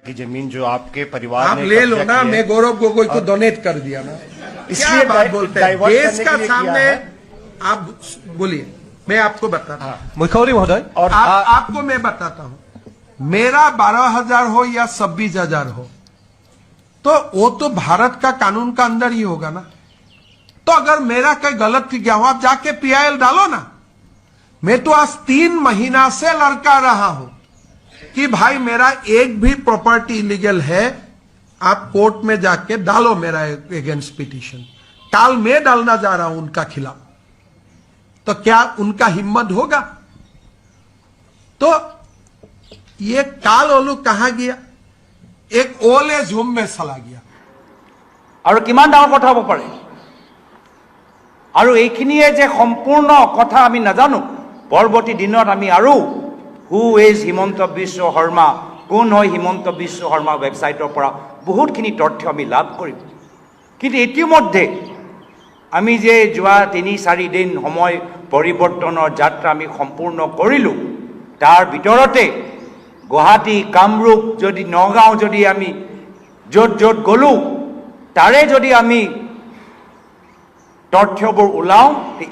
की जमीन जो आपके परिवार आप ने ले लो कब्जा ना, की है, मैं गौरव गोगोई को डोनेट कर दिया ना। इसलिए क्या बात बोलते हैं, डाइवर्ट देश करने का के लिए किया सामने। है। आप बोलिए, मैं आपको बताता हूं। मुख्यमंत्री महोदय, और आपको मैं बताता हूं, मेरा 12,000 हो या 26,000 हो, तो वो तो भारत का कानून का अंदर ही होगा ना। तो अगर मेरा कोई गलत गया हो, आप जाके PIL डालो ना। मैं तो आज 3 महीना से लड़का रहा हूं कि भाई मेरा एक भी प्रॉपर्टी इलीगल है, आप कोर्ट में जाके डालो मेरा अगेंस्ट पिटीशन। काल मैं डालना जा रहा हूं उनका खिलाफ, तो क्या उनका हिम्मत होगा? तो ये काल ओलू कहा गया, एक ओले झुम में चला गया। আৰু কিমান ডাঙৰ কথা হ'ব পাৰে আৰু এইখিনিয়ে যে সম্পূৰ্ণ কথা আমি নাজানো। পৰৱৰ্তী দিনত আমি আৰু হু ইজ হিমন্ত বিশ্ব শৰ্মা, কোন হয় হিমন্ত বিশ্ব শৰ্মা ৱেবছাইটৰ পৰা বহুতখিনি তথ্য আমি লাভ কৰিম। কিন্তু ইতিমধ্যে আমি যে যোৱা ৩-৪ দিন সময় পৰিৱৰ্তনৰ যাত্ৰা আমি সম্পূৰ্ণ কৰিলোঁ, তাৰ ভিতৰতে গুৱাহাটী, কামৰূপ, যদি নগাঁও, যদি আমি য'ত য'ত গ'লোঁ তাৰে যদি আমি তথ্যবোৰ ওলাওঁ,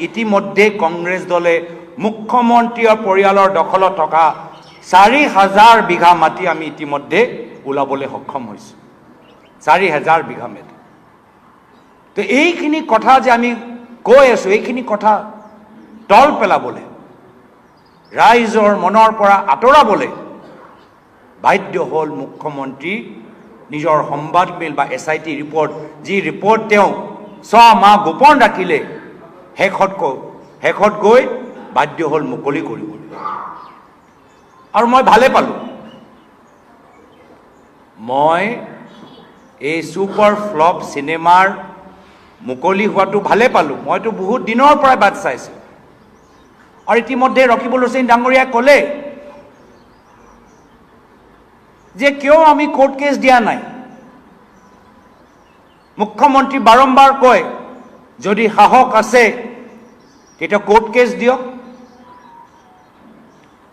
ইতিমধ্যে কংগ্ৰেছ দলে মুখ্যমন্ত্ৰীৰ পৰিয়ালৰ দখলত থকা ৪,০০০ বিঘা মাটি আমি ইতিমধ্যে ওলাবলৈ সক্ষম হৈছোঁ। ৪,০০০ বিঘা মাটি। তো এইখিনি কথা যে আমি কৈ আছোঁ, এইখিনি কথা তল পেলাবলৈ, ৰাইজৰ মনৰ পৰা আঁতৰাবলৈ বাধ্য হ'ল মুখ্যমন্ত্ৰী নিজৰ সংবাদমেল বা SIT ৰিপৰ্ট, যি ৰিপৰ্ট তেওঁ 6 মাহ গোপন ৰাখিলে, শেষত গৈ বাধ্য হ'ল মুকলি কৰিবলৈ। আৰু মই ভালে পালোঁ। মই এই ছুপাৰ ফ্লপ চিনেমাৰ মুকলি হোৱাটো ভালে পালোঁ। মইতো বহুত দিনৰ পৰাই বাট চাইছোঁ। আৰু ইতিমধ্যে ৰকিবুল হুছেইন ডাঙৰীয়াই ক'লে যে কিয় আমি কোৰ্ট কেছ দিয়া নাই। মুখ্যমন্ত্ৰী বাৰম্বাৰ কয় যদি সাহস আছে তেতিয়া কোৰ্ট কেছ দিয়ক।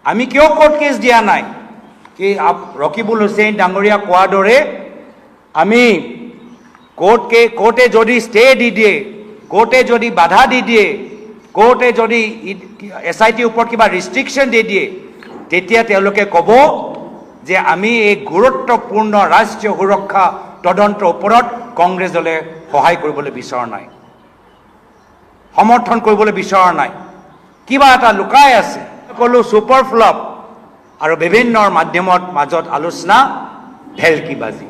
আমি কিয় কোৰ্ট কেছ দিয়া নাই? কি ৰকিবুল হুছেইন ডাঙৰীয়া কোৱাৰ দৰে আমি কোৰ্টে যদি ষ্টে দি দিয়ে, কোৰ্টে যদি বাধা দি দিয়ে, কোৰ্টে যদি SIT ওপৰত কিবা ৰিষ্ট্ৰিকশ্যন দি দিয়ে, তেতিয়া তেওঁলোকে ক'ব যে আমি এই গুৰুত্বপূৰ্ণ ৰাষ্ট্ৰীয় সুৰক্ষা তদন্তৰ ওপৰত কংগ্ৰেছ দলে সহায় কৰিবলৈ বিচৰা নাই, সমৰ্থন কৰিবলৈ বিচৰা নাই, কিবা এটা লুকাই আছে। সকলো ছুপাৰ ফ্লপ আৰু বিভিন্ন মাধ্যমৰ মাজত আলোচনা, ভেলকিবাজি,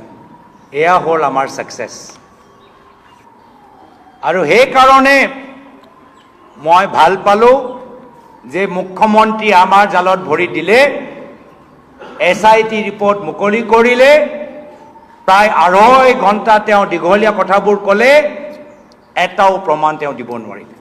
এয়া হ'ল আমাৰ ছাকচেছ। আৰু সেইকাৰণে মই ভাল পালোঁ যে মুখ্যমন্ত্ৰী আমাৰ জালত ভৰি দিলে, SIT ৰিপৰ্ট মুকলি কৰিলে, প্ৰায় 2.5 ঘণ্টা তেওঁ দীঘলীয়া কথাবোৰ ক'লে, এটাও প্ৰমাণ তেওঁ দিব নোৱাৰিলে।